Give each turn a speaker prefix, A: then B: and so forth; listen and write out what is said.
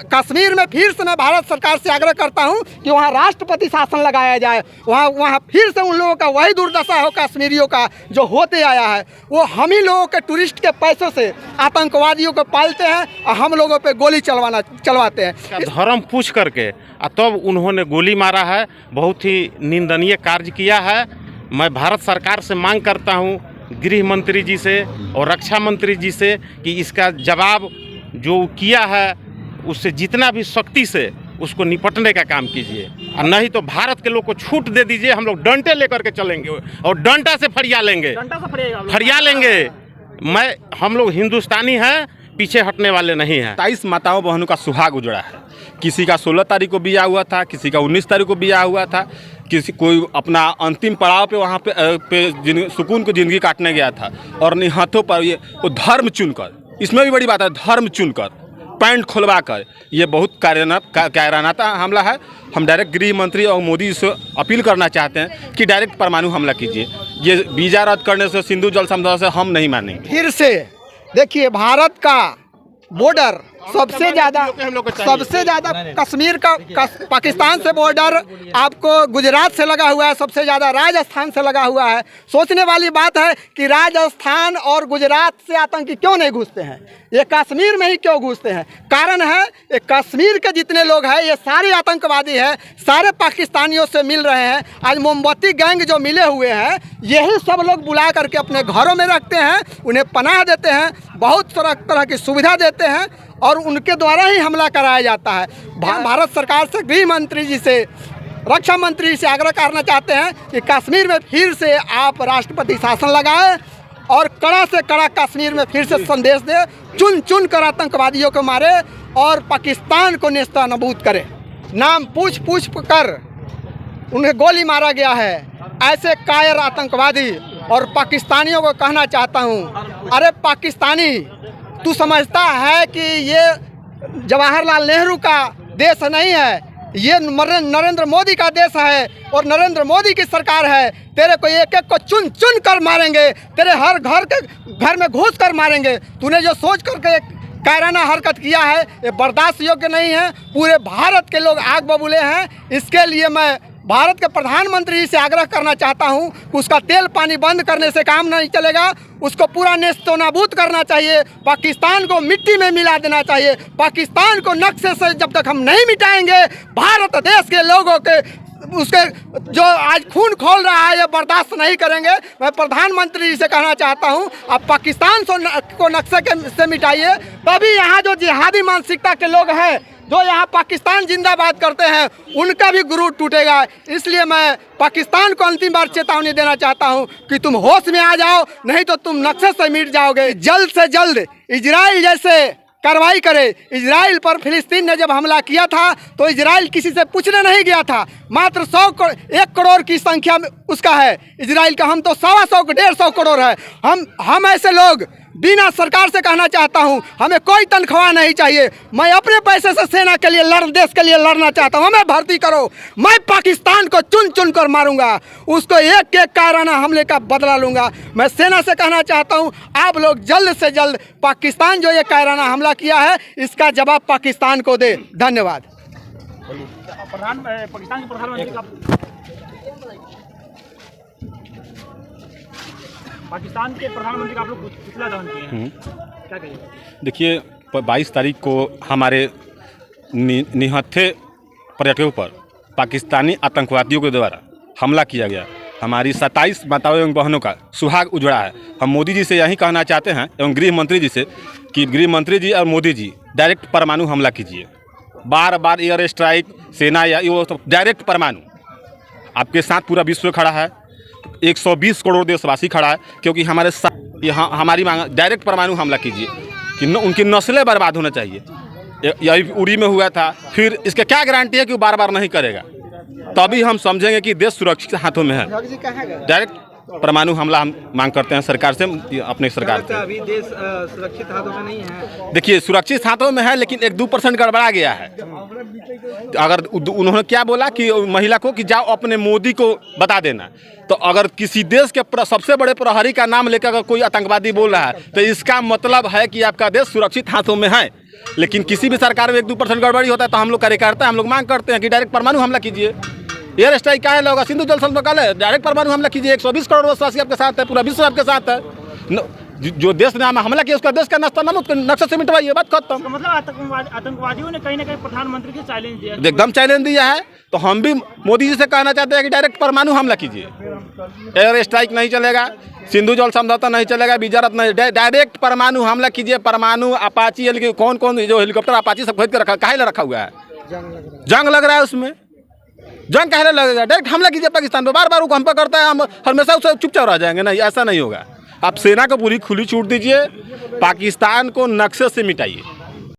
A: कश्मीर में फिर से मैं भारत सरकार से आग्रह करता हूं कि वहां राष्ट्रपति शासन लगाया जाए। वहां फिर से उन लोगों का वही दुर्दशा हो कश्मीरियों का जो होते आया है। वो हम ही लोगों के टूरिस्ट के पैसों से आतंकवादियों को पालते हैं और हम लोगों पे गोली चलवाते हैं।
B: धर्म पूछ करके तब उन्होंने गोली मारा है, बहुत ही निंदनीय कार्य किया है। मैं भारत सरकार से मांग करता हूँ, गृह मंत्री जी से और रक्षा मंत्री जी से, कि इसका जवाब जो किया है उससे जितना भी सख्ती से उसको निपटने का काम कीजिए, और नहीं तो भारत के लोग को छूट दे दीजिए। हम लोग डंडे लेकर के चलेंगे और डंडा से फरिया लेंगे, हम लोग हिंदुस्तानी हैं, पीछे हटने वाले नहीं हैं।
C: 27 माताओं बहनों का सुहाग उजड़ा है। किसी का 16 तारीख को ब्याह हुआ था, किसी का 19 तारीख को ब्याह हुआ था, कोई अपना अंतिम पड़ाव पे वहाँ पे सुकून को ज़िंदगी काटने गया था, और निहत्थों पर ये वो धर्म चुनकर, इसमें भी बड़ी बात है, धर्म चुनकर पैंट खुलवा कर, ये बहुत कायराना हमला है। हम डायरेक्ट गृह मंत्री और मोदी से अपील करना चाहते हैं कि डायरेक्ट परमाणु हमला कीजिए। ये वीज़ा रद्द करने से, सिंधु जल समझौता से हम नहीं मानेंगे।
A: फिर से देखिए, भारत का बॉर्डर सबसे ज़्यादा कश्मीर का पाकिस्तान से बॉर्डर आपको गुजरात से लगा हुआ है, सबसे ज़्यादा राजस्थान से लगा हुआ है। सोचने वाली बात है कि राजस्थान और गुजरात से आतंकी क्यों नहीं घुसते हैं, ये कश्मीर में ही क्यों घुसते हैं। कारण है, ये कश्मीर के जितने लोग हैं ये सारे आतंकवादी हैं, सारे पाकिस्तानियों से मिल रहे हैं। आज मोमबत्ती गैंग जो मिले हुए हैं, यही सब लोग बुला करके अपने घरों में रखते हैं, उन्हें पनाह देते हैं, बहुत तरह की सुविधा देते हैं और उनके द्वारा ही हमला कराया जाता है। भारत सरकार से, गृह मंत्री जी से, रक्षा मंत्री से आग्रह करना चाहते हैं कि कश्मीर में फिर से आप राष्ट्रपति शासन लगाएं और कड़ा से कड़ा कश्मीर में फिर से संदेश दें, चुन चुन कर आतंकवादियों को मारे और पाकिस्तान को नेस्तनाबूद करे। नाम पूछ कर उन्हें गोली मारा गया है। ऐसे कायर आतंकवादी और पाकिस्तानियों को कहना चाहता हूँ, अरे पाकिस्तानी, तू समझता है कि ये जवाहरलाल नेहरू का देश नहीं है, ये नरेंद्र मोदी का देश है और नरेंद्र मोदी की सरकार है। तेरे को एक एक को चुन चुन कर मारेंगे, तेरे हर घर में घुस कर मारेंगे। तूने जो सोच करके कायराना हरकत किया है ये बर्दाश्त योग्य नहीं है। पूरे भारत के लोग आग बबूले हैं। इसके लिए मैं भारत के प्रधानमंत्री से आग्रह करना चाहता हूं कि उसका तेल पानी बंद करने से काम नहीं चलेगा, उसको पूरा नेस्तनाबूद करना चाहिए, पाकिस्तान को मिट्टी में मिला देना चाहिए। पाकिस्तान को नक्शे से जब तक हम नहीं मिटाएंगे, भारत देश के लोगों के उसके जो आज खून खोल रहा है ये बर्दाश्त नहीं करेंगे। मैं प्रधानमंत्री से कहना चाहता हूं, आप पाकिस्तान को नक्शे से मिटाइए, तभी यहाँ जो जिहादी मानसिकता के लोग हैं, जो यहाँ पाकिस्तान जिंदाबाद करते हैं, उनका भी गुरूर टूटेगा। इसलिए मैं पाकिस्तान को अंतिम बार चेतावनी देना चाहता हूँ कि तुम होश में आ जाओ, नहीं तो तुम नक्शे से मिट जाओगे। जल्द से जल्द इजराइल जैसे कार्रवाई करे। इजराइल पर फिलिस्तीन ने जब हमला किया था तो इजराइल किसी से पूछने नहीं गया था। मात्र 1 करोड़ की संख्या में उसका है इजराइल का, हम तो 125 150 करोड़ है। हम ऐसे लोग बिना सरकार से कहना चाहता हूं, हमें कोई तनख्वाह नहीं चाहिए। मैं अपने पैसे से सेना के लिए देश के लिए लड़ना चाहता हूं, हमें भर्ती करो। मैं पाकिस्तान को चुन चुन कर मारूंगा, उसको एक एक कायराना हमले का बदला लूंगा। मैं सेना से कहना चाहता हूं, आप लोग जल्द से जल्द पाकिस्तान जो ये कायराना हमला किया है इसका जवाब पाकिस्तान को दे। धन्यवाद।
D: पाकिस्तान के प्रधानमंत्री का पाकिस्तान के प्रधानमंत्री का आप लोग पुतला दहन किए हैं, क्या कहिएगा?
C: देखिए, 22 तारीख को हमारे निहत्थे पर्यटकों पर पाकिस्तानी आतंकवादियों के द्वारा हमला किया गया। हमारी 27 माताओं एवं बहनों का सुहाग उजड़ा है। हम मोदी जी से यही कहना चाहते हैं एवं गृह मंत्री जी से कि गृह मंत्री जी और मोदी जी डायरेक्ट परमाणु हमला कीजिए। बार बार एयर स्ट्राइक, सेना या वो डायरेक्ट परमाणु। आपके साथ पूरा विश्व खड़ा है, 120 करोड़ देशवासी खड़ा है, क्योंकि हमारे साथ यहाँ हमारी मांग डायरेक्ट परमाणु हमला कीजिए कि उनकी नस्लें बर्बाद होना चाहिए। यही उड़ी में हुआ था, फिर इसका क्या गारंटी है कि वो बार बार नहीं करेगा? तभी हम समझेंगे कि देश सुरक्षित हाथों में है। डायरेक्ट परमाणु हमला हम मांग करते हैं सरकार से, अपनी सरकार से।
E: अभी देश सुरक्षित हाथों में नहीं है।
C: देखिए, सुरक्षित हाथों में है, लेकिन 1-2% गड़बड़ा गया है। अगर उन्होंने क्या बोला कि महिला को कि जाओ अपने मोदी को बता देना, तो अगर किसी देश के सबसे बड़े प्रहरी का नाम लेकर अगर कोई आतंकवादी बोल रहा है तो इसका मतलब है कि आपका देश सुरक्षित हाथों में है। लेकिन किसी भी सरकार में 1-2% गड़बड़ी होता है तो हम लोग कार्यकर्ता हम लोग मांग करते हैं कि डायरेक्ट परमाणु हमला कीजिए। एयर स्ट्राइक का है होगा, सिंधु जल संधि का है, डायरेक्ट परमाणु हमला कीजिए। 120 करोड़ देशवासी आपके साथ है, पूरा विश्व आपके साथ है। जो देश ने हमला किया उसका देश का नक्शा से मिटवाइए, बात खत्म।
D: मतलब आतंकवादियों ने कहीं ना कहीं प्रधानमंत्री को चैलेंज दिया,
C: एकदम चैलेंज दिया है। तो हम भी मोदी जी से कहना चाहते हैं कि डायरेक्ट परमाणु हमला कीजिए। एयर स्ट्राइक नहीं चलेगा, सिंधु जल समझौता नहीं चलेगा, बीजारत नहीं, डायरेक्ट परमाणु हमला कीजिए। परमाणु अपाची कौन कौन जो हेलीकॉप्टर अपाची सब खरीद कर रखा, काहे रखा हुआ है? जंग लग रहा है उसमें, जंग काहे लगेगा? डायरेक्ट हमला कीजिए पाकिस्तान पे। बार बार वो हम पे करता है, हम हमेशा उससे चुपचाप रह जाएंगे। नहीं, ऐसा नहीं होगा। आप सेना को पूरी खुली छूट दीजिए, पाकिस्तान को नक्शे से मिटाइए।